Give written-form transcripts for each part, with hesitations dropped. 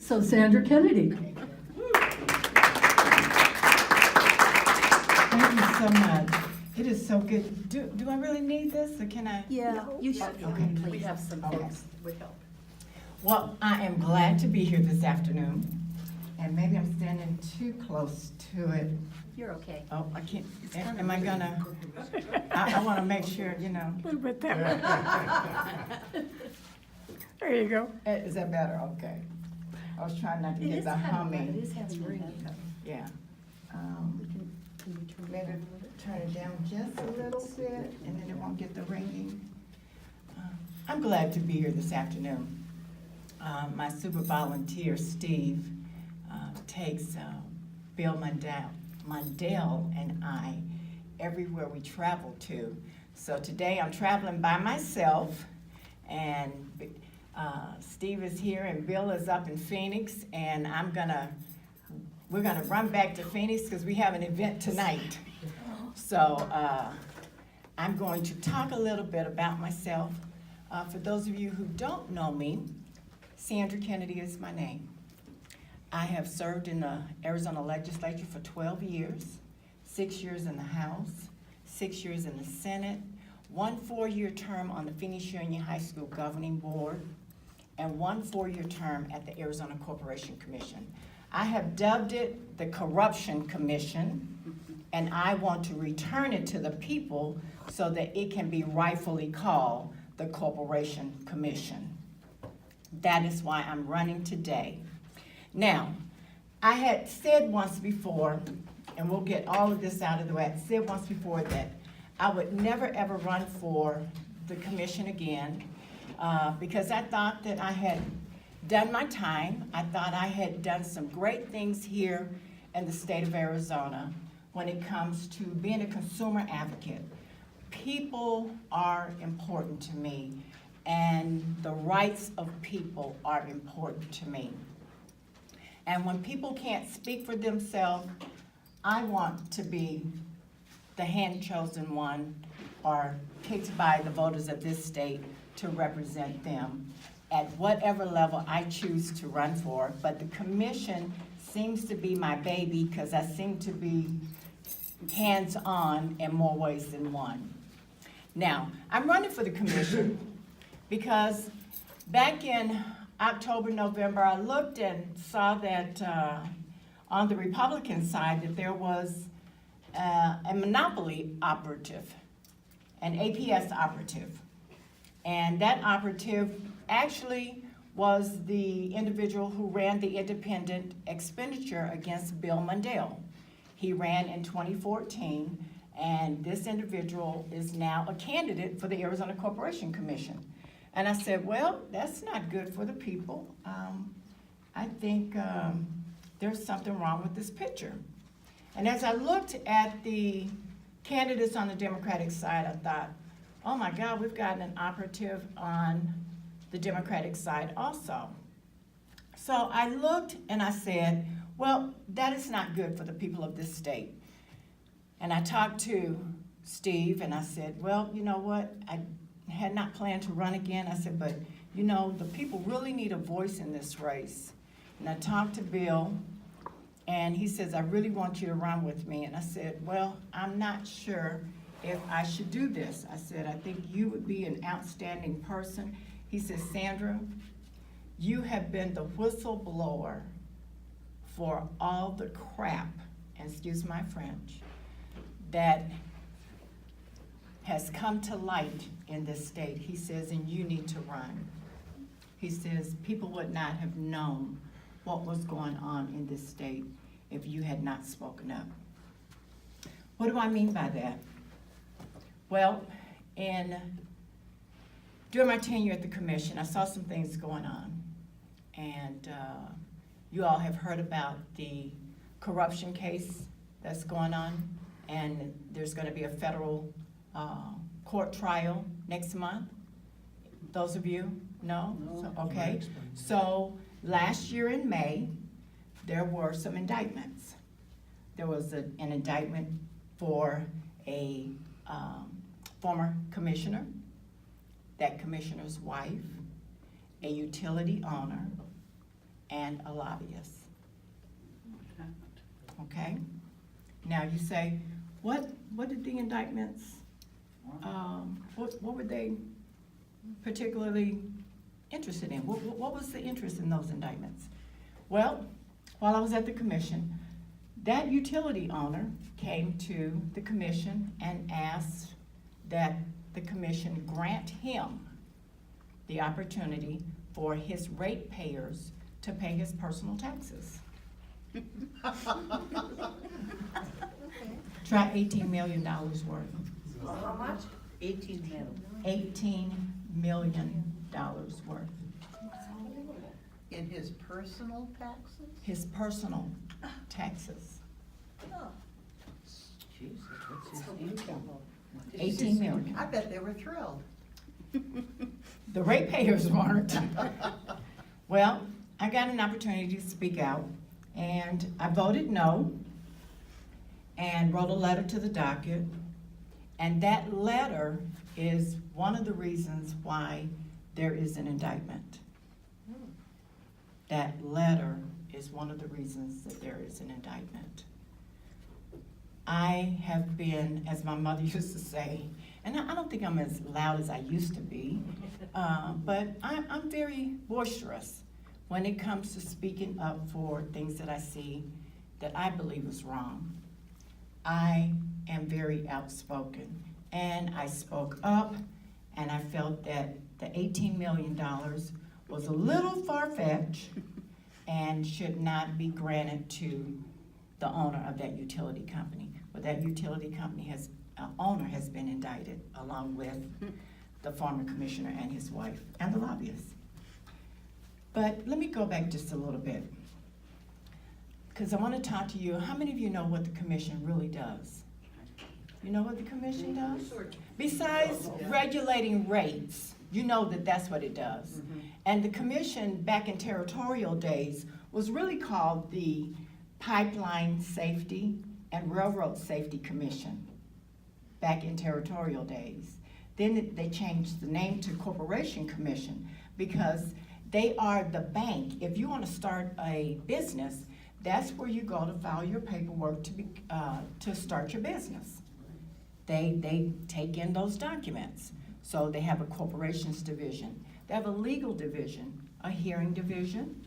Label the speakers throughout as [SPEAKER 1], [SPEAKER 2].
[SPEAKER 1] So Sandra Kennedy.
[SPEAKER 2] Thank you so much. It is so good. Do I really need this, or can I?
[SPEAKER 3] Yeah, you should.
[SPEAKER 2] Okay.
[SPEAKER 1] We have some
[SPEAKER 2] Okay.
[SPEAKER 1] folks with help.
[SPEAKER 2] Well, I am glad to be here this afternoon, and maybe I'm standing too close to it.
[SPEAKER 3] You're okay.
[SPEAKER 2] Oh, I can't, am I gonna? I wanna make sure, you know.
[SPEAKER 4] A little bit that way. There you go.
[SPEAKER 2] Is that better? Okay. I was trying not to
[SPEAKER 3] It
[SPEAKER 2] get
[SPEAKER 3] is
[SPEAKER 2] the
[SPEAKER 3] kind of,
[SPEAKER 2] humming.
[SPEAKER 3] it is heavy ringing.
[SPEAKER 2] Yeah.
[SPEAKER 3] Can you turn it
[SPEAKER 2] Maybe
[SPEAKER 3] down a little bit?
[SPEAKER 2] turn it down just a little bit, and then it won't get the ringing. I'm glad to be here this afternoon. My super volunteer, Steve, takes Bill Mundell and I everywhere we travel to. So today I'm traveling by myself, and Steve is here and Bill is up in Phoenix, and we're gonna run back to Phoenix because we have an event tonight. So I'm going to talk a little bit about myself. For those of you who don't know me, Sandra Kennedy is my name. I have served in the Arizona legislature for 12 years, 6 years in the House, 6 years in the Senate, 1 4-year term on the Phoenix Union High School Governing Board, and 1 4-year term at the Arizona Corporation Commission. I have dubbed it the Corruption Commission, and I want to return it to the people so that it can be rightfully called the Corporation Commission. That is why I'm running today. Now, I had said once before, and we'll get all of this out of the way, I said once before that I would never ever run for the commission again because I thought that I had done my time. I thought I had done some great things here in the state of Arizona when it comes to being a consumer advocate. People are important to me, and the rights of people are important to me. And when people can't speak for themselves, I want to be the hand-chosen one or picked by the voters of this state to represent them at whatever level I choose to run for. But the commission seems to be my baby because I seem to be hands-on in more ways than one. Now, I'm running for the commission because back in October, November, I looked and saw that on the Republican side that there was a monopoly operative, an APS operative. And that operative actually was the individual who ran the independent expenditure against Bill Mundell. He ran in 2014, and this individual is now a candidate for the Arizona Corporation Commission. And I said, well, that's not good for the people. I think there's something wrong with this picture. And as I looked at the candidates on the Democratic side, I thought, oh my God, we've got an operative on the Democratic side also. So I looked and I said, well, that is not good for the people of this state. And I talked to Steve and I said, well, you know what? I had not planned to run again. I said, but you know, the people really need a voice in this race. And I talked to Bill, and he says, I really want you to run with me. And I said, well, I'm not sure if I should do this. I said, I think you would be an outstanding person. He says, Sandra, you have been the whistleblower for all the crap, and excuse my French, that has come to light in this state. He says, and you need to run. He says, people would not have known what was going on in this state if you had not spoken up. What do I mean by that? Well, during my tenure at the commission, I saw some things going on. And you all have heard about the corruption case that's going on. And there's going to be a federal court trial next month. Those of you know? So, okay. So last year in May, there were some indictments. There was an indictment for a former commissioner, that commissioner's wife, a utility owner, and a lobbyist. Okay? Now you say, what did the indictments, what were they particularly interested in? What was the interest in those indictments? Well, while I was at the commission, that utility owner came to the commission and asked that the commission grant him the opportunity for his ratepayers to pay his personal taxes. Try $18 million worth.
[SPEAKER 3] How much?
[SPEAKER 5] 18 million.
[SPEAKER 2] $18 million worth.
[SPEAKER 5] In his personal taxes?
[SPEAKER 2] His personal taxes.
[SPEAKER 5] Jesus, what's his income?
[SPEAKER 2] 18 million.
[SPEAKER 5] I bet they were thrilled.
[SPEAKER 2] The ratepayers weren't. Well, I got an opportunity to speak out, and I voted no, and wrote a letter to the docket, and that letter is one of the reasons why there is an indictment. That letter is one of the reasons that there is an indictment. I have been, as my mother used to say, and I don't think I'm as loud as I used to be, but I'm very boisterous when it comes to speaking up for things that I see that I believe is wrong. I am very outspoken, and I spoke up, and I felt that the $18 million was a little far-fetched and should not be granted to the owner of that utility company. But that utility company owner has been indicted, along with the former commissioner and his wife and the lobbyist. But let me go back just a little bit, because I want to talk to you. How many of you know what the commission really does? You know what the commission does? Besides regulating rates, you know that that's what it does. And the commission, back in territorial days, was really called the Pipeline Safety and Railroad Safety Commission, back in territorial days. Then they changed the name to Corporation Commission, because they are the bank. If you want to start a business, that's where you go to file your paperwork to start your business. They take in those documents. So they have a corporations division. They have a legal division, a hearing division.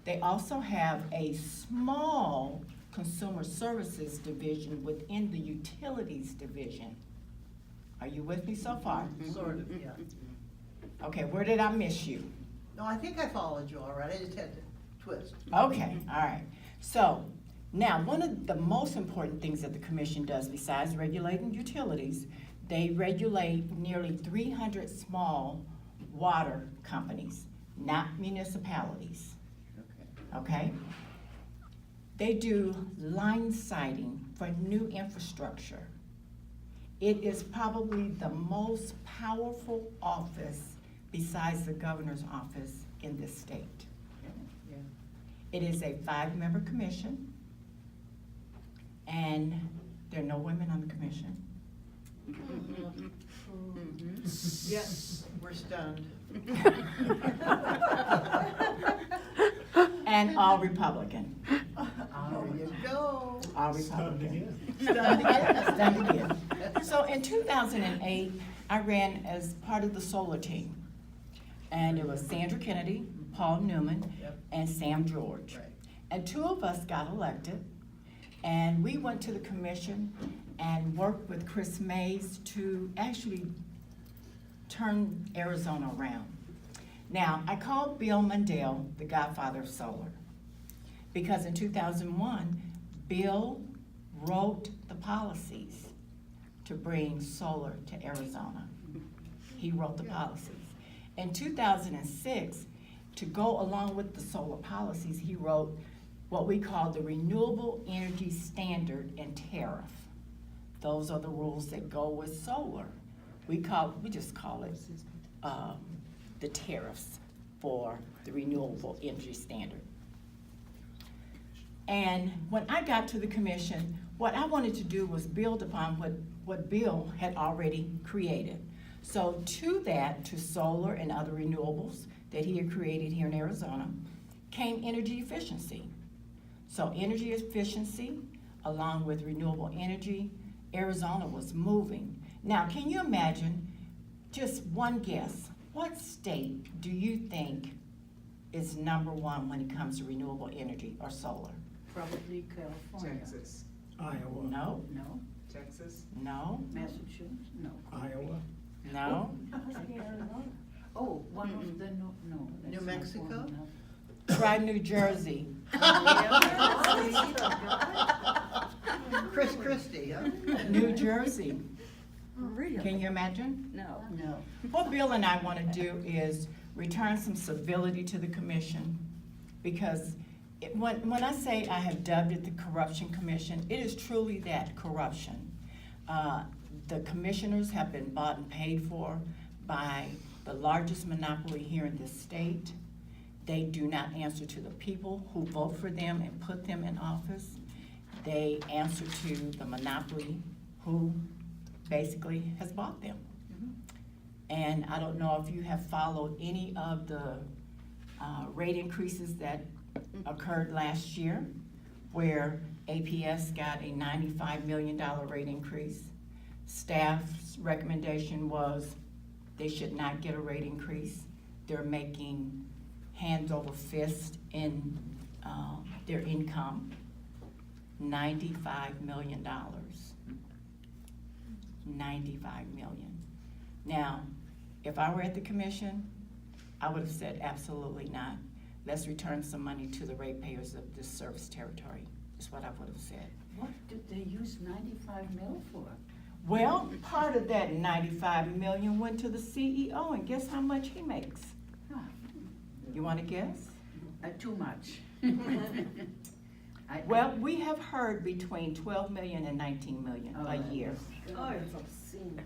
[SPEAKER 2] They also have a small consumer services division within the utilities division. Are you with me so far?
[SPEAKER 5] Sort of, yeah.
[SPEAKER 2] Okay, where did I miss you?
[SPEAKER 5] No, I think I followed you all right. I just had to twist.
[SPEAKER 2] Okay, all right. So now, one of the most important things that the commission does, besides regulating utilities, they regulate nearly 300 small water companies, not municipalities. Okay? They do line siting for new infrastructure. It is probably the most powerful office besides the governor's office in this state.
[SPEAKER 5] Yeah.
[SPEAKER 2] It is a 5-member commission, and there are no women on the commission.
[SPEAKER 5] Yes, we're stunned.
[SPEAKER 2] And all Republican.
[SPEAKER 5] There you go.
[SPEAKER 2] All Republican.
[SPEAKER 5] Stunned again.
[SPEAKER 2] Stunned again. So in 2008, I ran as part of the solar team. And it was Sandra Kennedy, Paul Newman,
[SPEAKER 5] Yep.
[SPEAKER 2] and Sam George.
[SPEAKER 5] Right.
[SPEAKER 2] And 2 of us got elected, and we went to the commission and worked with Chris Mays to actually turn Arizona around. Now, I called Bill Mundell the godfather of solar, because in 2001, Bill wrote the policies to bring solar to Arizona. He wrote the policies. In 2006, to go along with the solar policies, he wrote what we call the Renewable Energy Standard and Tariff. Those are the rules that go with solar. We just call it the tariffs for the Renewable Energy Standard. And when I got to the commission, what I wanted to do was build upon what Bill had already created. So to solar and other renewables that he had created here in Arizona, came energy efficiency. So energy efficiency, along with renewable energy, Arizona was moving. Now, can you imagine, just one guess, what state do you think is number one when it comes to renewable energy or solar?
[SPEAKER 6] Probably California.
[SPEAKER 5] Texas.
[SPEAKER 4] Iowa,
[SPEAKER 2] No,
[SPEAKER 6] No,
[SPEAKER 5] Texas.
[SPEAKER 2] no,
[SPEAKER 6] Massachusetts, no.
[SPEAKER 4] Iowa,
[SPEAKER 2] no.
[SPEAKER 6] Oh, one of the, no, that's
[SPEAKER 5] New
[SPEAKER 6] not
[SPEAKER 5] Mexico?
[SPEAKER 6] one, no.
[SPEAKER 2] Try New Jersey.
[SPEAKER 5] Chris Christie, huh?
[SPEAKER 2] New Jersey.
[SPEAKER 1] Really?
[SPEAKER 2] Can you imagine?
[SPEAKER 6] No.
[SPEAKER 3] No.
[SPEAKER 2] What Bill and I want to do is return some civility to the commission, because when I say I have dubbed it the Corruption Commission, it is truly that, corruption. The commissioners have been bought and paid for by the largest monopoly here in this state. They do not answer to the people who vote for them and put them in office. They answer to the monopoly who basically has bought them. And I don't know if you have followed any of the rate increases that occurred last year, where APS got a $95 million rate increase. Staff's recommendation was they should not get a rate increase. They're making hands over fist in their income. $95 million. 95 million. Now, if I were at the commission, I would have said absolutely not. Let's return some money to the ratepayers of this service territory, is what I would have said.
[SPEAKER 6] What did they use 95 mil for?
[SPEAKER 2] Well, part of that 95 million went to the CEO, and guess how much he makes?
[SPEAKER 6] Ah,
[SPEAKER 2] You wanna guess?
[SPEAKER 6] Too much.
[SPEAKER 2] Well, we have heard between 12 million and 19 million a year,
[SPEAKER 1] Oh, it's obscene.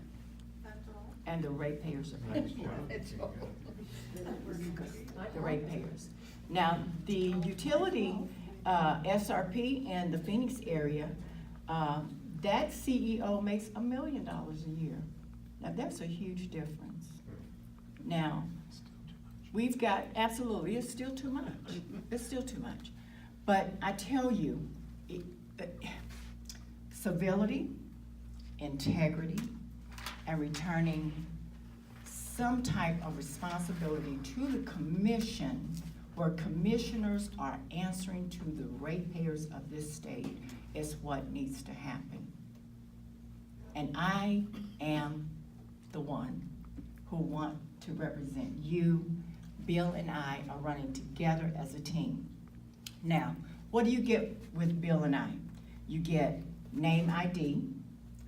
[SPEAKER 2] and the ratepayers are paying for it. The ratepayers. Now, the utility, SRP in the Phoenix area, that CEO makes $1 million a year. Now, that's a huge difference. Now, we've got, absolutely, it's still too much. It's still too much. But I tell you, civility, integrity, and returning some type of responsibility to the commission, where commissioners are answering to the ratepayers of this state, is what needs to happen. And I am the one who want to represent you. Bill and I are running together as a team. Now, what do you get with Bill and I? You get name ID,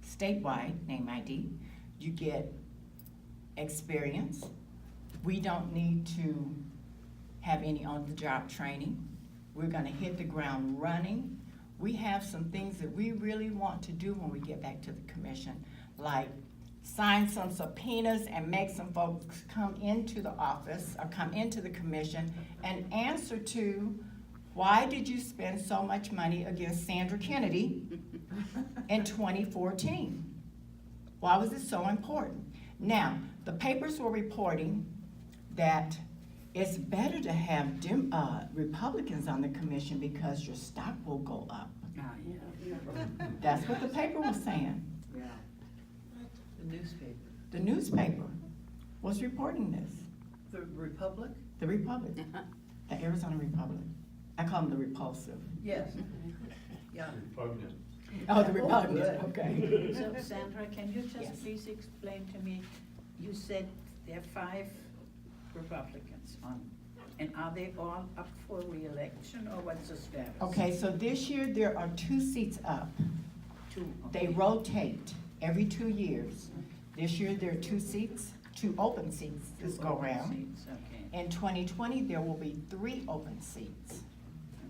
[SPEAKER 2] statewide name ID. You get experience. We don't need to have any on-the-job training. We're gonna hit the ground running. We have some things that we really want to do when we get back to the commission, like sign some subpoenas and make some folks come into the office or come into the commission and answer to, why did you spend so much money against Sandra Kennedy in 2014? Why was it so important? Now, the papers were reporting that it's better to have Republicans on the commission because your stock will go up. That's what the paper was saying.
[SPEAKER 5] The newspaper.
[SPEAKER 2] The newspaper was reporting this.
[SPEAKER 5] The Republic?
[SPEAKER 2] The Republic, the Arizona Republic. I call them the repulsive.
[SPEAKER 5] Yes. Yeah.
[SPEAKER 7] Repugnant.
[SPEAKER 2] Oh, the Republic,
[SPEAKER 5] good.
[SPEAKER 2] okay.
[SPEAKER 6] So Sandra, can you
[SPEAKER 2] Yes.
[SPEAKER 6] just please explain to me, you said there are 5 Republicans on, and are they all up for re-election, or what's the status?
[SPEAKER 2] Okay, so this year there are 2 seats up.
[SPEAKER 6] 2,
[SPEAKER 2] They
[SPEAKER 6] okay.
[SPEAKER 2] rotate every 2 years. This year there are 2 seats, 2 open seats this go
[SPEAKER 6] Open
[SPEAKER 2] round.
[SPEAKER 6] seats, okay,
[SPEAKER 2] In 2020, there will be 3 open seats.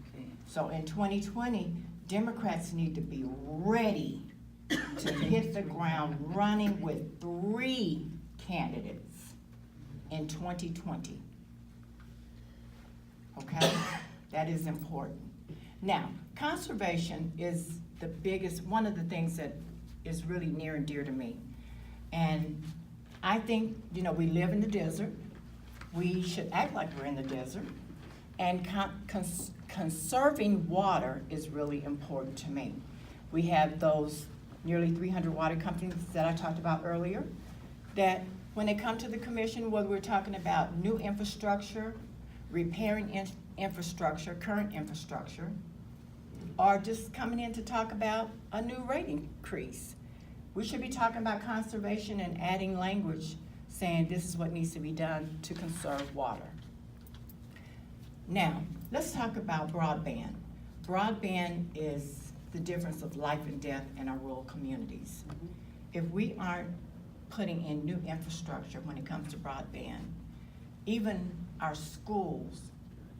[SPEAKER 6] okay.
[SPEAKER 2] So in 2020, Democrats need to be ready to hit the ground running with 3 candidates in 2020. Okay? That is important. Now, conservation is the biggest, one of the things that is really near and dear to me. And I think, we live in the desert. We should act like we're in the desert. And conserving water is really important to me. We have those nearly 300 water companies that I talked about earlier, that when they come to the commission, whether we're talking about new infrastructure, repairing infrastructure, current infrastructure, or just coming in to talk about a new rate increase, we should be talking about conservation and adding language saying this is what needs to be done to conserve water. Now, let's talk about broadband. Broadband is the difference of life and death in our rural communities. If we aren't putting in new infrastructure when it comes to broadband, even our schools,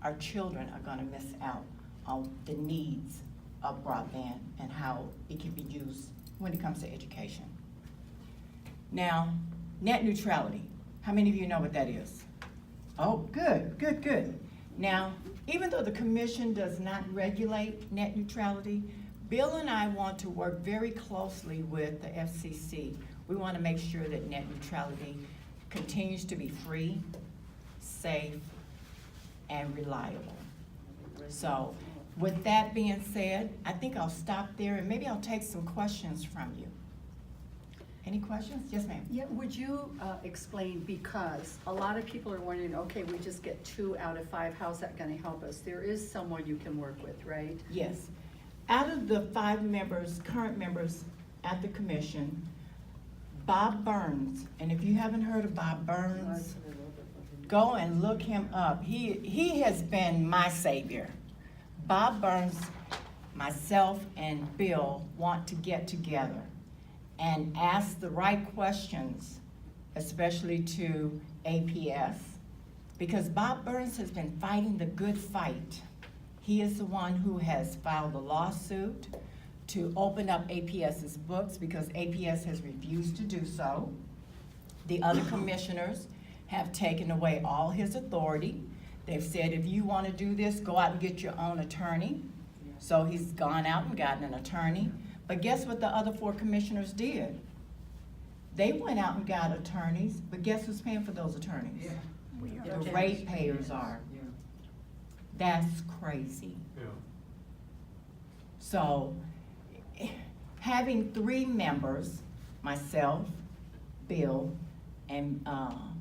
[SPEAKER 2] our children are gonna miss out on the needs of broadband and how it can be used when it comes to education. Now, net neutrality. How many of you know what that is? Oh, good, good, good. Now, even though the commission does not regulate net neutrality, Bill and I want to work very closely with the FCC. We want to make sure that net neutrality continues to be free, safe, and reliable. So, with that being said, I think I'll stop there and maybe I'll take some questions from you. Any questions? Yes, ma'am.
[SPEAKER 4] Yeah, would you explain, because a lot of people are wondering, okay, we just get 2 out of 5, how's that gonna help us? There is someone you can work with, right?
[SPEAKER 2] Yes. Out of the 5 members, current members at the commission, Bob Burns, and if you haven't heard of Bob Burns, go and look him up. He has been my savior. Bob Burns, myself, and Bill want to get together and ask the right questions, especially to APS, because Bob Burns has been fighting the good fight. He is the one who has filed a lawsuit to open up APS's books because APS has refused to do so. The other commissioners have taken away all his authority. They've said, if you want to do this, go out and get your own attorney. So he's gone out and gotten an attorney. But guess what the other 4 commissioners did? They went out and got attorneys, but guess who's paying for those attorneys?
[SPEAKER 5] Yeah.
[SPEAKER 2] The ratepayers are.
[SPEAKER 5] Yeah.
[SPEAKER 2] That's crazy.
[SPEAKER 7] Yeah.
[SPEAKER 2] So, having 3 members, myself, Bill, and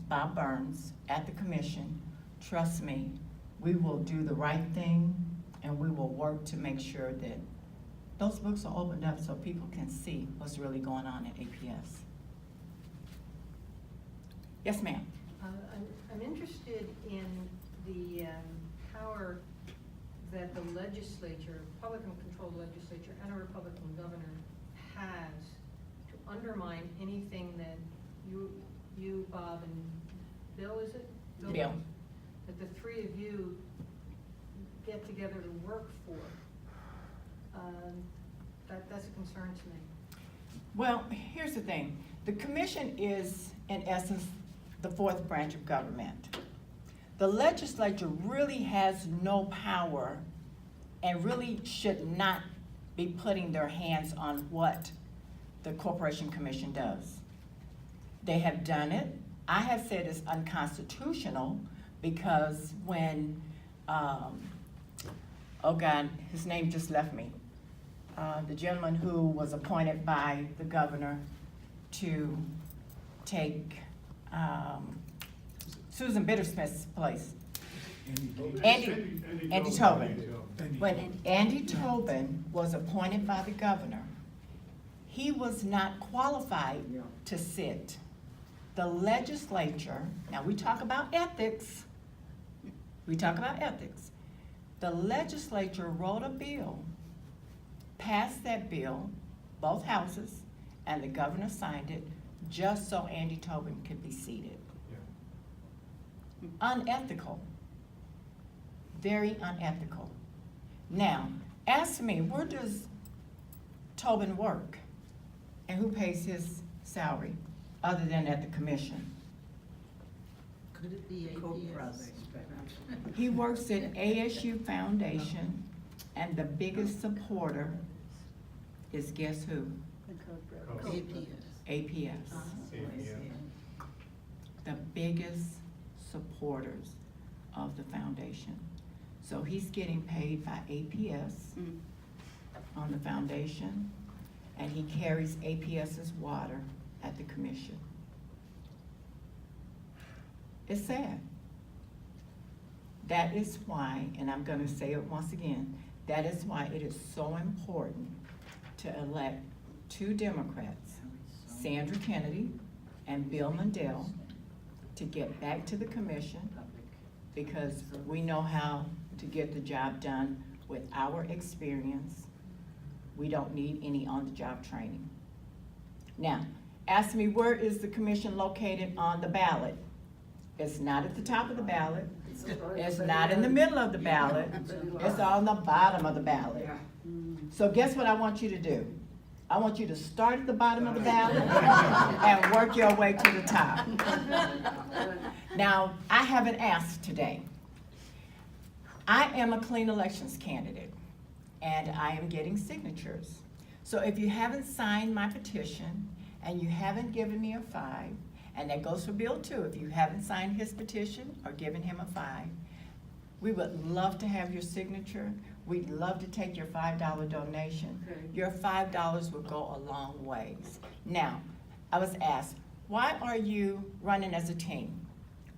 [SPEAKER 2] Bob Burns at the commission, trust me, we will do the right thing and we will work to make sure that those books are opened up so people can see what's really going on at APS. Yes, ma'am.
[SPEAKER 8] I'm interested in the power that the legislature, Republican-controlled legislature, and a Republican governor has to undermine anything that you, Bob, and Bill, is it?
[SPEAKER 2] Bill.
[SPEAKER 8] That the 3 of you get together to work for. That's a concern to me.
[SPEAKER 2] Well, here's the thing. The commission is, in essence, the 4th branch of government. The legislature really has no power and really should not be putting their hands on what the Corporation Commission does. They have done it. I have said it's unconstitutional because when, oh God, his name just left me. The gentleman who was appointed by the governor to take Susan Bittersmith's place. Andy Tobin. When Andy Tobin was appointed by the governor, he was not qualified to sit. The legislature, now we talk about ethics, the legislature wrote a bill, passed that bill, both houses, and the governor signed it, just so Andy Tobin could be seated. Unethical. Very unethical. Now, ask me, where does Tobin work? And who pays his salary, other than at the commission?
[SPEAKER 5] Could it be APS?
[SPEAKER 2] He works at ASU Foundation, and the biggest supporter is guess who?
[SPEAKER 5] APS.
[SPEAKER 2] APS.
[SPEAKER 7] APS.
[SPEAKER 2] The biggest supporters of the foundation. So he's getting paid by APS
[SPEAKER 6] Mm.
[SPEAKER 2] on the foundation, and he carries APS's water at the commission. It's sad. That is why, and I'm gonna say it once again, that is why it is so important to elect two Democrats, Sandra Kennedy and Bill Mundell, to get back to the commission, because we know how to get the job done with our experience. We don't need any on-the-job training. Now, ask me, where is the commission located on the ballot? It's not at the top of the ballot. It's not in the middle of the ballot. It's on the bottom of the ballot. So guess what I want you to do? I want you to start at the bottom of the ballot and work your way to the top. Now, I haven't asked today. I am a clean elections candidate, and I am getting signatures. So if you haven't signed my petition and you haven't given me a 5, and that goes for Bill too, if you haven't signed his petition or given him a 5, we would love to have your signature. We'd love to take your $5 donation. Your $5 would go a long ways. Now, I was asked, why are you running as a team?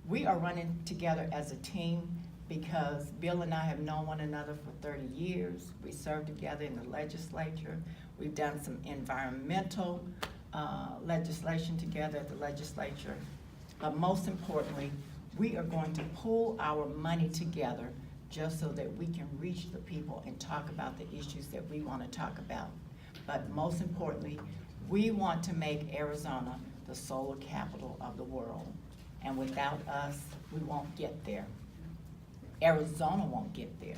[SPEAKER 2] We are running together as a team because Bill and I have known one another for 30 years. We served together in the legislature. We've done some environmental legislation together at the legislature. But most importantly, we are going to pool our money together just so that we can reach the people and talk about the issues that we want to talk about. But most importantly, we want to make Arizona the solar capital of the world. And without us, we won't get there. Arizona won't get there.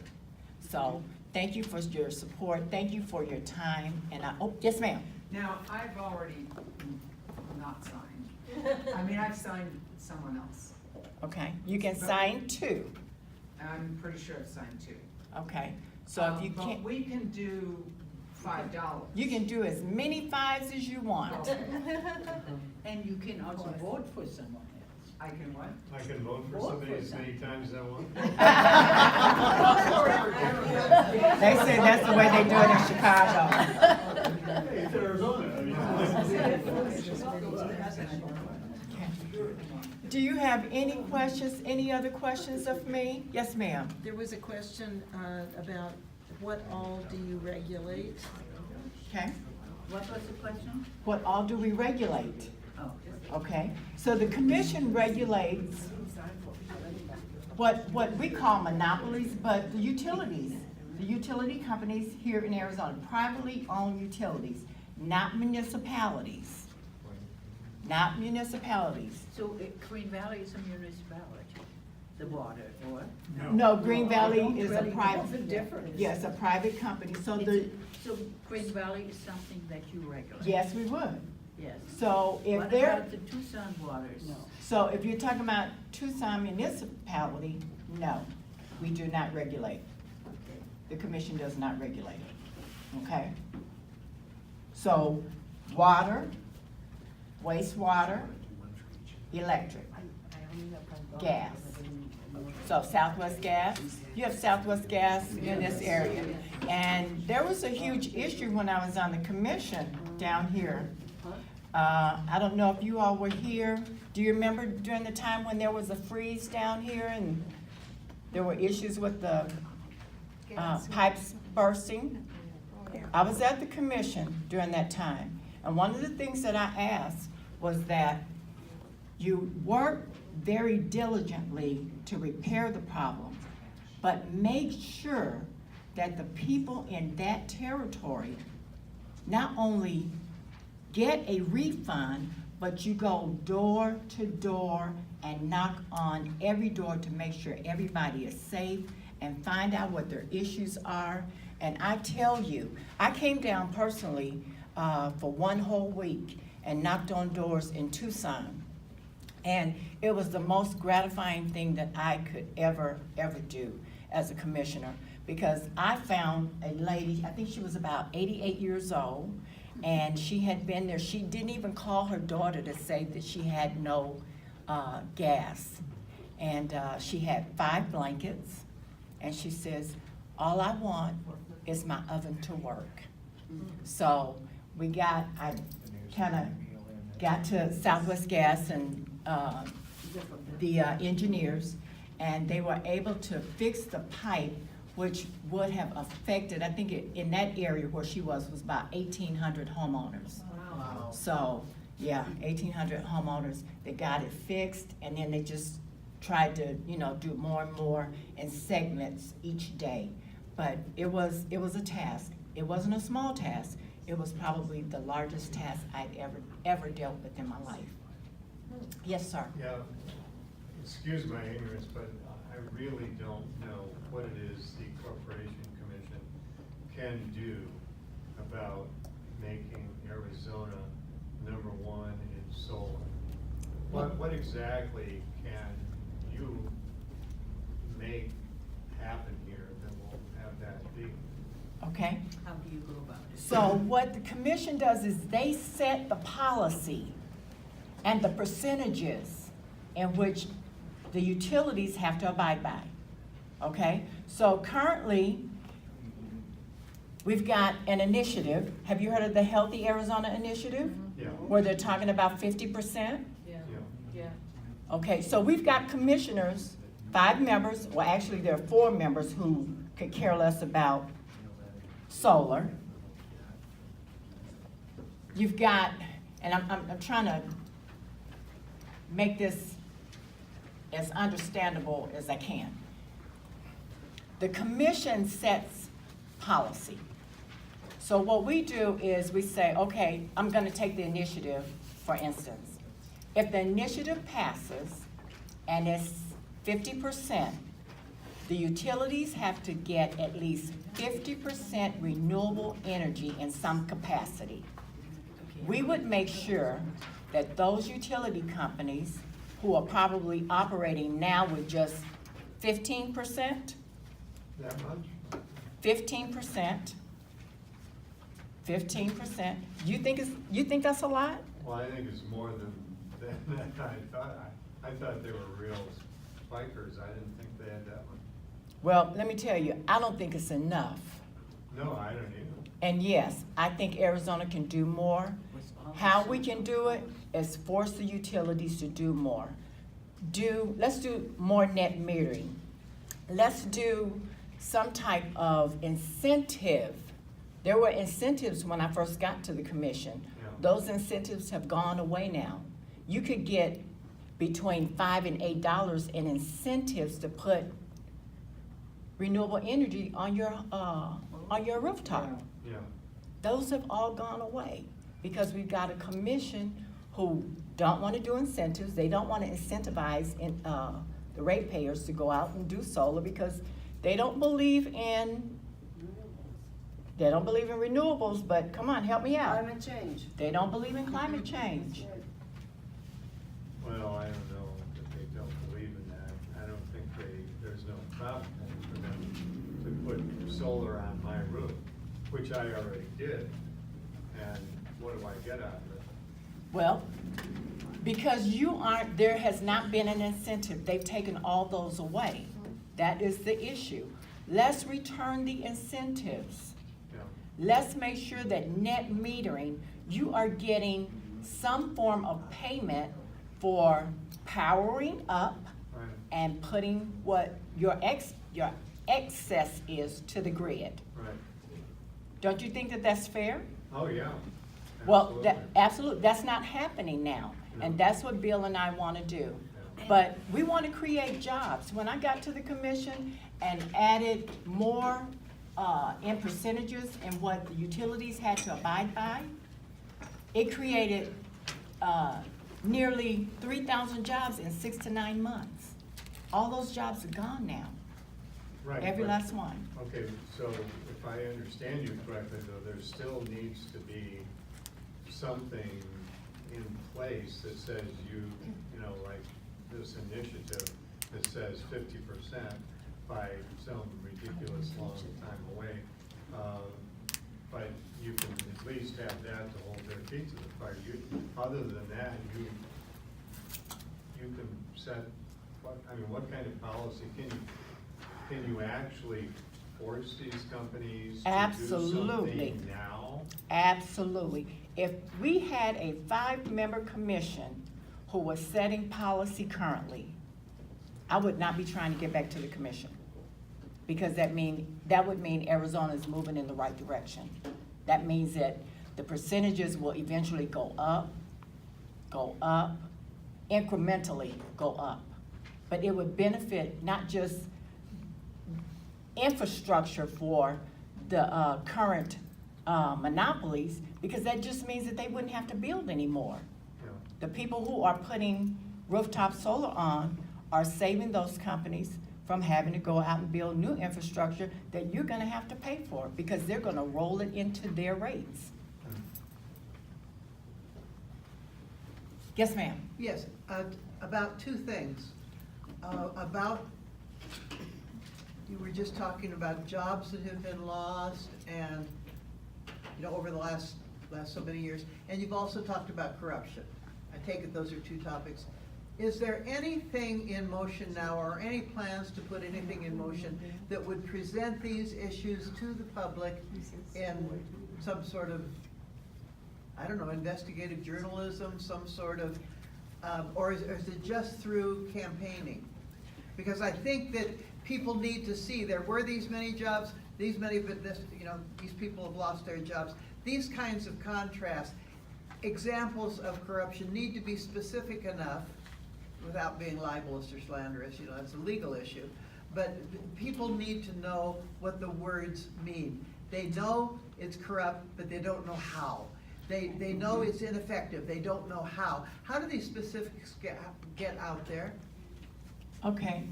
[SPEAKER 2] So thank you for your support. Thank you for your time. And oh, yes, ma'am.
[SPEAKER 7] Now, I've already not signed. I mean, I've signed someone else.
[SPEAKER 2] Okay, you can sign 2.
[SPEAKER 7] I'm pretty sure I've signed 2.
[SPEAKER 2] Okay, so if you
[SPEAKER 7] But
[SPEAKER 2] can't,
[SPEAKER 7] we can do $5.
[SPEAKER 2] you can do as many 5s as you want.
[SPEAKER 7] Okay.
[SPEAKER 6] And you can also vote for someone else.
[SPEAKER 7] I can what?
[SPEAKER 9] I can vote for
[SPEAKER 6] Vote
[SPEAKER 9] somebody
[SPEAKER 6] for
[SPEAKER 9] as many times as I want.
[SPEAKER 2] They say that's the way they do it in Chicago.
[SPEAKER 9] Hey, it's Arizona, I mean.
[SPEAKER 2] Do you have any questions, any other questions of me? Yes, ma'am.
[SPEAKER 1] There was a question about what all do you regulate?
[SPEAKER 2] Okay,
[SPEAKER 6] What was the question?
[SPEAKER 2] what all do we regulate?
[SPEAKER 6] Oh,
[SPEAKER 2] Okay, so the commission regulates what we call monopolies, but the utility companies here in Arizona, privately owned utilities, not municipalities. Not municipalities.
[SPEAKER 6] so Green Valley is a municipality, the water, or?
[SPEAKER 2] No, Green Valley
[SPEAKER 1] don't
[SPEAKER 2] is a
[SPEAKER 1] really know
[SPEAKER 2] private,
[SPEAKER 1] the difference.
[SPEAKER 2] yes, a private company, so
[SPEAKER 6] It's
[SPEAKER 2] the,
[SPEAKER 6] a- So Green Valley is something that you regulate?
[SPEAKER 2] yes, we would.
[SPEAKER 6] Yes.
[SPEAKER 2] So if
[SPEAKER 6] What
[SPEAKER 2] they're,
[SPEAKER 6] about the Tucson waters? No.
[SPEAKER 2] so if you're talking about Tucson municipality, no, we do not regulate. The commission does not regulate, okay? So, water, wastewater, electric, gas. So Southwest Gas, you have Southwest Gas in this area. And there was a huge issue when I was on the commission down here. I don't know if you all were here. Do you remember during the time when there was a freeze down here and there were issues with the pipes bursting? I was at the commission during that time, and one of the things that I asked was that you work very diligently to repair the problem, but make sure that the people in that territory not only get a refund, but you go door to door and knock on every door to make sure everybody is safe and find out what their issues are. And I tell you, I came down personally for one whole week and knocked on doors in Tucson. And it was the most gratifying thing that I could ever do as a commissioner, because I found a lady, I think she was about 88 years old, and she had been there. She didn't even call her daughter to say that she had no gas. And she had 5 blankets, and she says, all I want is my oven to work. So I kinda got to Southwest Gas and, the engineers, and they were able to fix the pipe, which would have affected, I think in that area where she was about 1,800 homeowners.
[SPEAKER 5] Wow.
[SPEAKER 2] So, yeah, 1,800 homeowners, they got it fixed, and then they just tried to, do more and more in segments each day. But it was a task. It wasn't a small task. It was probably the largest task I'd ever dealt with in my life. Yes, sir.
[SPEAKER 9] Yeah, excuse my ignorance, but I really don't know what it is the Corporation Commission can do about making Arizona #1 in solar. What exactly can you make happen here that will have that be?
[SPEAKER 2] Okay?
[SPEAKER 6] How do you go about it?
[SPEAKER 2] So what the commission does is they set the policy and the percentages in which the utilities have to abide by, okay? So currently, we've got an initiative. Have you heard of the Healthy Arizona Initiative?
[SPEAKER 9] Yeah,
[SPEAKER 2] Where they're talking about 50%?
[SPEAKER 8] Yeah,
[SPEAKER 9] yeah.
[SPEAKER 8] yeah.
[SPEAKER 2] Okay, so we've got commissioners, 5 members, well, actually, there are 4 members who could care less about solar. You've got, and I'm trying to make this as understandable as I can. The commission sets policy. So what we do is we say, okay, I'm gonna take the initiative, for instance. If the initiative passes and it's 50%, the utilities have to get at least 50% renewable energy in some capacity. We would make sure that those utility companies who are probably operating now with just 15%,
[SPEAKER 9] That much?
[SPEAKER 2] 15%, 15%, you think that's a lot?
[SPEAKER 9] Well, I think it's more than I thought. I thought they were real spikers. I didn't think they had that one.
[SPEAKER 2] Well, let me tell you, I don't think it's enough.
[SPEAKER 9] No, I don't either.
[SPEAKER 2] And yes, I think Arizona can do more. How we can do it is force the utilities to do more. Let's do more net metering. Let's do some type of incentive. There were incentives when I first got to the commission.
[SPEAKER 9] Yeah.
[SPEAKER 2] Those incentives have gone away now. You could get between $5 and $8 in incentives to put renewable energy on your rooftop.
[SPEAKER 9] Yeah,
[SPEAKER 2] Those have all gone away because we've got a commission who don't want to do incentives. They don't want to incentivize the ratepayers to go out and do solar because they don't believe in renewables, but come on, help me out.
[SPEAKER 10] Climate change.
[SPEAKER 2] They don't believe in climate change.
[SPEAKER 9] well, I don't know if they don't believe in that. I don't think there's no problem for them to put solar on my roof, which I already did. And what do I get out of it?
[SPEAKER 2] Well, because there has not been an incentive. They've taken all those away. That is the issue. Let's return the incentives.
[SPEAKER 9] Yeah,
[SPEAKER 2] Let's make sure that net metering, you are getting some form of payment for powering up
[SPEAKER 9] right,
[SPEAKER 2] and putting what your excess is to the grid.
[SPEAKER 9] right.
[SPEAKER 2] Don't you think that that's fair?
[SPEAKER 9] Oh, yeah.
[SPEAKER 2] Well,
[SPEAKER 9] Absolutely.
[SPEAKER 2] absolutely, that's not happening now, and that's what Bill and I want to do. But we want to create jobs. When I got to the commission and added more in percentages and what the utilities had to abide by, it created nearly 3,000 jobs in 6 to 9 months. All those jobs are gone now,
[SPEAKER 9] Right,
[SPEAKER 2] every
[SPEAKER 9] but-
[SPEAKER 2] last one.
[SPEAKER 9] Okay, so if I understand you correctly, though, there still needs to be something in place that says like this initiative that says 50% by some ridiculous long time away. But you can at least have that to hold their feet to the fire. Other than that, you can set, what kind of policy can you can you actually force these companies to
[SPEAKER 2] Absolutely.
[SPEAKER 9] do something now?
[SPEAKER 2] Absolutely. If we had a 5-member commission who was setting policy currently, I would not be trying to get back to the commission. Because that would mean Arizona is moving in the right direction. That means that the percentages will eventually go up, incrementally go up. But it would benefit not just infrastructure for the current monopolies, because that just means that they wouldn't have to build anymore.
[SPEAKER 9] Yeah.
[SPEAKER 2] The people who are putting rooftop solar on are saving those companies from having to go out and build new infrastructure that you're gonna have to pay for, because they're gonna roll it into their rates. Yes, ma'am.
[SPEAKER 5] Yes, about two things. You were just talking about jobs that have been lost and, you know, over the last so many years. And you've also talked about corruption. I take it those are two topics. Is there anything in motion now, or any plans to put anything in motion that would present these issues to the public in some sort of, I don't know, investigative journalism, some sort of, or is it just through campaigning? Because I think that people need to see there were these many jobs, these people have lost their jobs. These kinds of contrasts, examples of corruption need to be specific enough without being libelous or slanderous, you know, it's a legal issue. But people need to know what the words mean. They know it's corrupt, but they don't know how. They know it's ineffective, they don't know how. How do these specifics get out there?
[SPEAKER 2] Okay,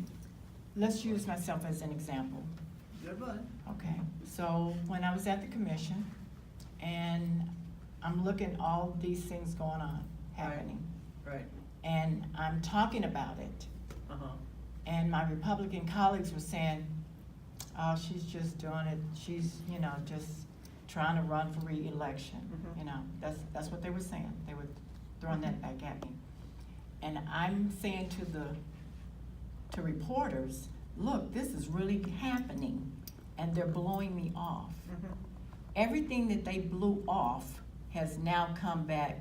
[SPEAKER 2] let's use myself as an example.
[SPEAKER 5] Good one.
[SPEAKER 2] Okay, so when I was at the commission, and I'm looking all these things going on, happening,
[SPEAKER 5] Right.
[SPEAKER 2] and I'm talking about it,
[SPEAKER 5] Uh-huh.
[SPEAKER 2] and my Republican colleagues were saying, oh, she's just doing it, she's, you know, just trying to run for re-election.
[SPEAKER 5] Mhm.
[SPEAKER 2] You know, that's what they were saying. They were throwing that back at me. And I'm saying to reporters, look, this is really happening, and they're blowing me off.
[SPEAKER 5] Mhm.
[SPEAKER 2] Everything that they blew off has now come back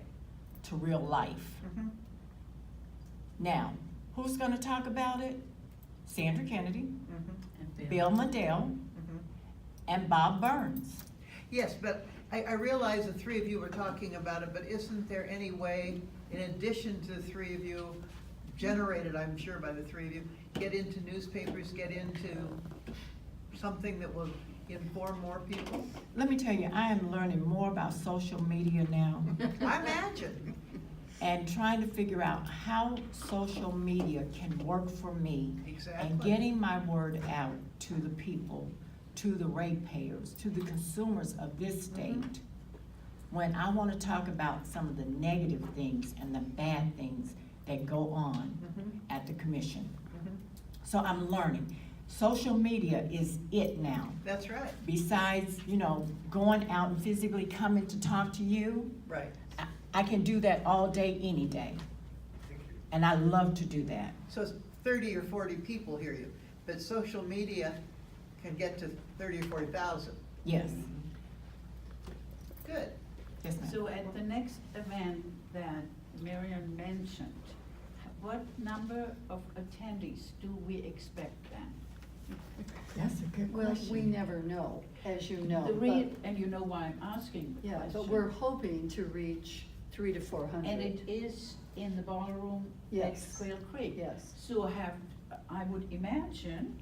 [SPEAKER 2] to real life.
[SPEAKER 5] Mhm.
[SPEAKER 2] Now, who's gonna talk about it? Sandra Kennedy,
[SPEAKER 5] Mhm.
[SPEAKER 2] Bill Mandel,
[SPEAKER 5] Mhm.
[SPEAKER 2] and Bob Burns.
[SPEAKER 5] Yes, but I realize the three of you were talking about it, but isn't there any way, in addition to the three of you, generated, I'm sure, by the three of you, get into newspapers, get into something that will inform more people?
[SPEAKER 2] Let me tell you, I am learning more about social media now
[SPEAKER 5] I imagine.
[SPEAKER 2] and trying to figure out how social media can work for me.
[SPEAKER 5] Exactly.
[SPEAKER 2] And getting my word out to the people, to the ratepayers, to the consumers of this state. When I want to talk about some of the negative things and the bad things that go on
[SPEAKER 5] Mhm.
[SPEAKER 2] at the commission.
[SPEAKER 5] Mhm.
[SPEAKER 2] So I'm learning. Social media is it now.
[SPEAKER 5] That's right,
[SPEAKER 2] Besides, you know, going out and physically coming to talk to you,
[SPEAKER 5] right.
[SPEAKER 2] I can do that all day, any day. And I love to do that.
[SPEAKER 5] So it's 30 or 40 people hear you, but social media can get to 30 or 40,000.
[SPEAKER 2] Yes,
[SPEAKER 5] Good.
[SPEAKER 2] yes, ma'am.
[SPEAKER 6] So at the next event that Miriam mentioned, what number of attendees do we expect then?
[SPEAKER 2] That's a good
[SPEAKER 4] Well,
[SPEAKER 2] question.
[SPEAKER 4] we never know, as you know.
[SPEAKER 6] And you know why I'm asking the
[SPEAKER 4] Yeah,
[SPEAKER 6] question.
[SPEAKER 4] but we're hoping to reach 300 to 400.
[SPEAKER 6] And it is in the ballroom at
[SPEAKER 4] Yes.
[SPEAKER 6] Quail Creek.
[SPEAKER 4] Yes.
[SPEAKER 6] So I would imagine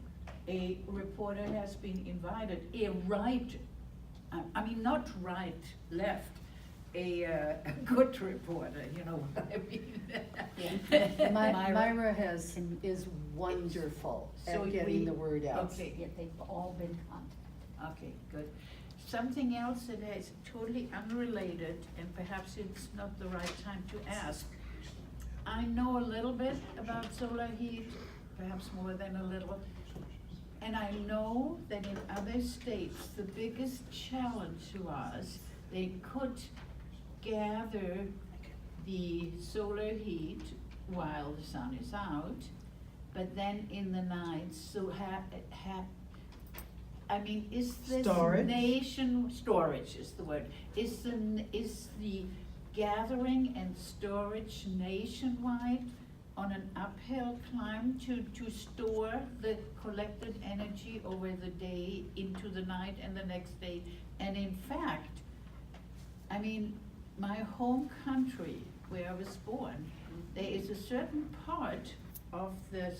[SPEAKER 6] a reporter has been invited, not right, left, a good reporter, you know what I mean?
[SPEAKER 4] Myra is wonderful
[SPEAKER 6] So
[SPEAKER 4] at getting
[SPEAKER 6] we-
[SPEAKER 4] the word out.
[SPEAKER 6] Okay,
[SPEAKER 3] Yeah, they've all been contacted.
[SPEAKER 6] okay, good. Something else that is totally unrelated, and perhaps it's not the right time to ask. I know a little bit about solar heat, perhaps more than a little. And I know that in other states, the biggest challenge was they could gather the solar heat while the sun is out, but then in the night, so I mean, is this storage is the word, is the gathering and storage nationwide on an uphill climb to store the collected energy over the day into the night and the next day? And in fact, I mean, my home country, where I was born, there is a certain part of the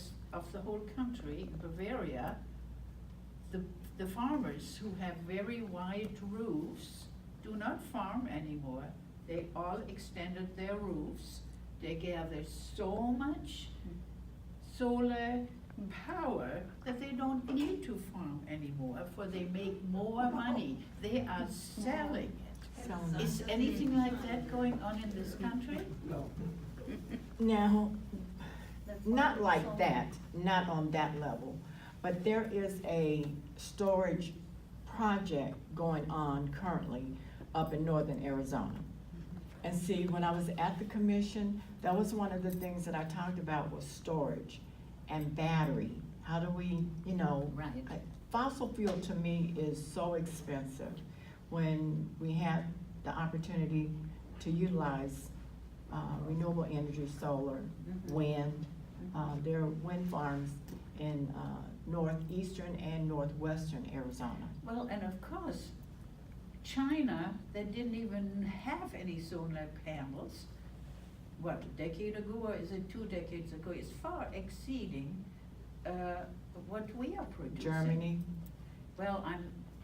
[SPEAKER 6] whole country, Bavaria, the farmers who have very wide roofs do not farm anymore. They all extended their roofs. They gather so much solar power that they don't need to farm anymore, for they make more money. They are selling it. Is anything like that going on in this country?
[SPEAKER 2] Now, not like that, not on that level, but there is a storage project going on currently up in northern Arizona. And see, when I was at the commission, that was one of the things that I talked about was storage and battery. How do we,
[SPEAKER 6] Right.
[SPEAKER 2] Fossil fuel to me is so expensive. When we had the opportunity to utilize renewable energy, solar, wind, there are wind farms in northeastern and northwestern Arizona.
[SPEAKER 6] Well, and of course, China, that didn't even have any solar panels, what, a decade ago, or is it 2 decades ago, is far exceeding what we are producing.
[SPEAKER 2] Germany,
[SPEAKER 6] Well,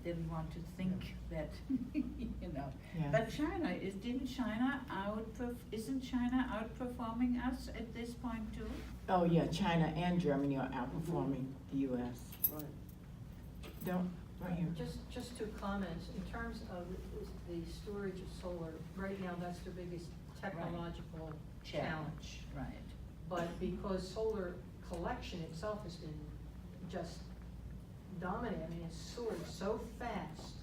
[SPEAKER 6] didn't want to think that,
[SPEAKER 2] yeah.
[SPEAKER 6] But China, isn't China outperforming us at this point too?
[SPEAKER 2] Oh, yeah, China and Germany are outperforming the US.
[SPEAKER 8] Right.
[SPEAKER 2] Don't, right here.
[SPEAKER 8] Just 2 comments, in terms of the storage of solar, right now, that's the biggest technological challenge.
[SPEAKER 6] Right.
[SPEAKER 8] But because solar collection itself has been just dominant, I mean, it's soared so fast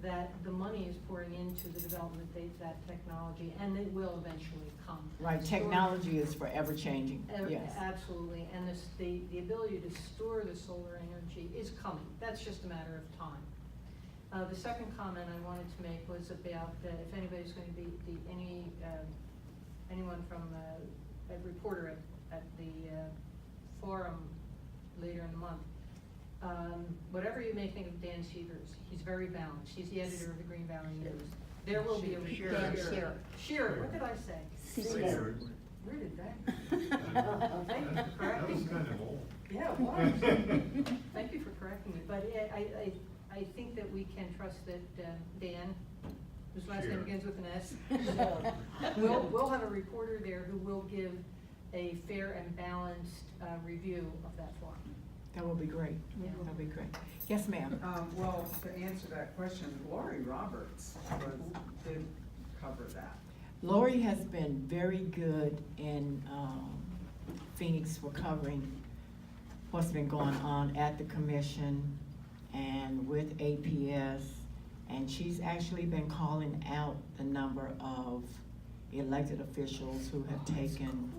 [SPEAKER 8] that the money is pouring into the development of that technology, and it will eventually come.
[SPEAKER 2] Right, technology is forever changing, yes.
[SPEAKER 8] Absolutely, and the ability to store the solar energy is coming, that's just a matter of time. The second comment I wanted to make was about if anybody's going to be, anyone from, a reporter at the forum later in the month, whatever you may think of Dan Severs, he's very balanced. He's the editor of the Green Valley News. There will be a report. Shearer, what did I say?
[SPEAKER 3] Severs.
[SPEAKER 8] Where did that? Thank you for
[SPEAKER 9] That
[SPEAKER 8] correcting
[SPEAKER 9] was
[SPEAKER 8] me.
[SPEAKER 9] kind of old.
[SPEAKER 8] Yeah, it was. Thank you for correcting me. But I think that we can trust that Dan, whose last name
[SPEAKER 9] Shearer.
[SPEAKER 8] begins with an S, we'll have a reporter there who will give a fair and balanced review of that forum.
[SPEAKER 2] That will be great,
[SPEAKER 8] Yeah.
[SPEAKER 2] that'll be great. Yes, ma'am.
[SPEAKER 7] Well, to answer that question, Lori Roberts did cover that.
[SPEAKER 2] Lori has been very good in Phoenix for covering what's been going on at the commission and with APS. And she's actually been calling out the number of elected officials who have taken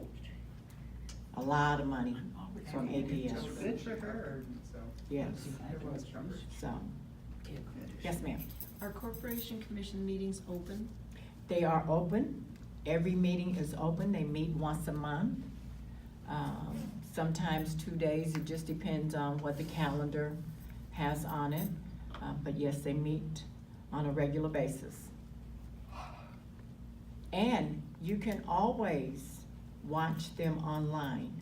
[SPEAKER 2] a lot of money from APS.
[SPEAKER 7] Good for her, so.
[SPEAKER 2] Yes,
[SPEAKER 7] It was covered.
[SPEAKER 2] so, yes, ma'am.
[SPEAKER 1] Are corporation commission meetings open?
[SPEAKER 2] They are open. Every meeting is open. They meet once a month. Sometimes 2 days. It just depends on what the calendar has on it. But yes, they meet on a regular basis. And you can always watch them online.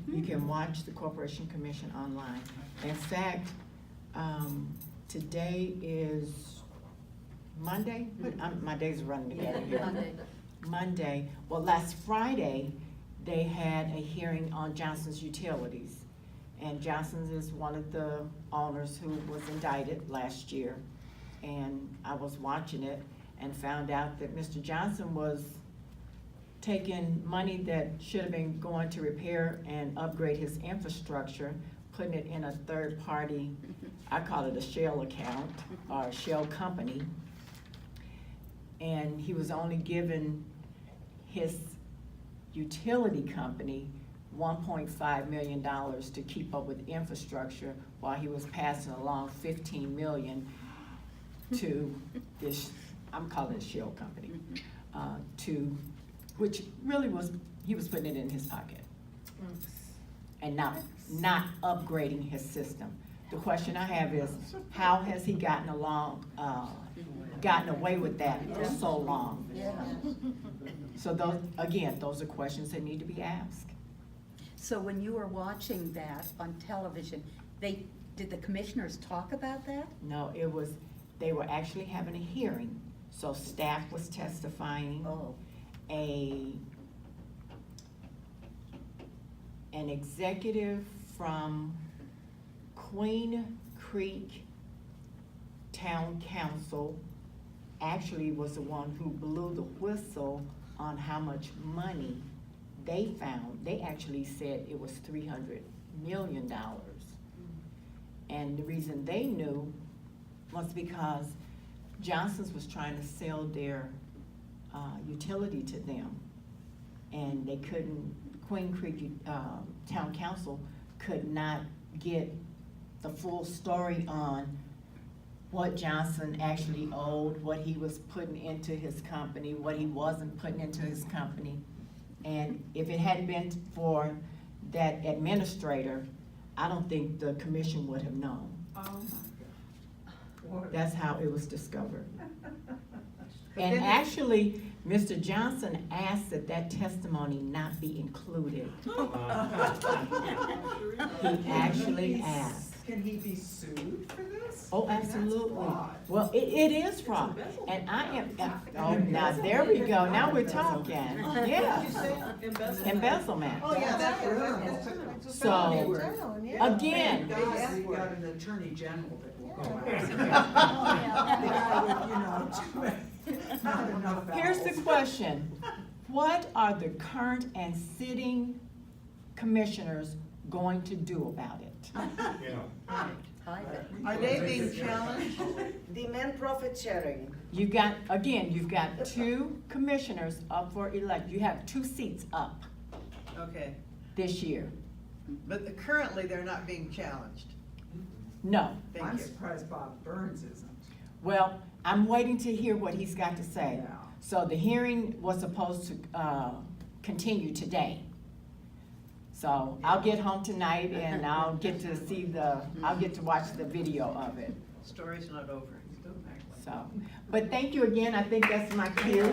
[SPEAKER 2] You can watch the Corporation Commission online. In fact, today is Monday? My days are running together here.
[SPEAKER 4] Monday.
[SPEAKER 2] Monday. Well, last Friday, they had a hearing on Johnson's Utilities. And Johnson's is one of the owners who was indicted last year. And I was watching it and found out that Mr. Johnson was taking money that should have been going to repair and upgrade his infrastructure, putting it in a third party, I call it a shell account, or a shell company. And he was only giving his utility company $1.5 million to keep up with infrastructure while he was passing along $15 million to this, I'm calling it shell company, which really was, he was putting it in his pocket and not upgrading his system. The question I have is, how has he gotten away with that for so long? So those are questions that need to be asked.
[SPEAKER 3] So when you were watching that on television, did the commissioners talk about that?
[SPEAKER 2] No, they were actually having a hearing, so staff was testifying.
[SPEAKER 3] Oh.
[SPEAKER 2] An executive from Queen Creek Town Council actually was the one who blew the whistle on how much money they found. They actually said it was $300 million. And the reason they knew was because Johnson's was trying to sell their utility to them. And they couldn't, Queen Creek Town Council could not get the full story on what Johnson actually owed, what he was putting into his company, what he wasn't putting into his company. And if it hadn't been for that administrator, I don't think the commission would have known.
[SPEAKER 7] Oh my God.
[SPEAKER 2] That's how it was discovered.
[SPEAKER 5] But
[SPEAKER 2] And
[SPEAKER 5] then-
[SPEAKER 2] actually, Mr. Johnson asked that that testimony not be included. He actually asked.
[SPEAKER 7] Can he be sued for this?
[SPEAKER 2] Oh,
[SPEAKER 7] I mean, that's
[SPEAKER 2] absolutely.
[SPEAKER 7] fraud.
[SPEAKER 2] Well, it is fraud, and I am, oh, now, there we go, now we're talking, yeah. Embezzlement.
[SPEAKER 5] Oh, yeah, that's
[SPEAKER 2] So, again,
[SPEAKER 7] Guys, we've got an attorney general that will go not enough
[SPEAKER 2] here's the
[SPEAKER 7] owls.
[SPEAKER 2] question. What are the current and sitting commissioners going to do about it?
[SPEAKER 9] Yeah.
[SPEAKER 5] Are they being challenged?
[SPEAKER 10] Demand profit sharing.
[SPEAKER 2] You've got 2 commissioners up for elect, you have 2 seats up
[SPEAKER 5] Okay,
[SPEAKER 2] this year.
[SPEAKER 5] but currently they're not being challenged.
[SPEAKER 2] No,
[SPEAKER 5] Thank
[SPEAKER 7] I'm
[SPEAKER 5] you.
[SPEAKER 7] surprised Bob Burns isn't.
[SPEAKER 2] well, I'm waiting to hear what he's got to say.
[SPEAKER 7] Yeah.
[SPEAKER 2] So the hearing was supposed to continue today. So I'll get home tonight and I'll get to watch the video of it,
[SPEAKER 5] Story's not over.
[SPEAKER 2] so. But thank you again, I think that's my cue.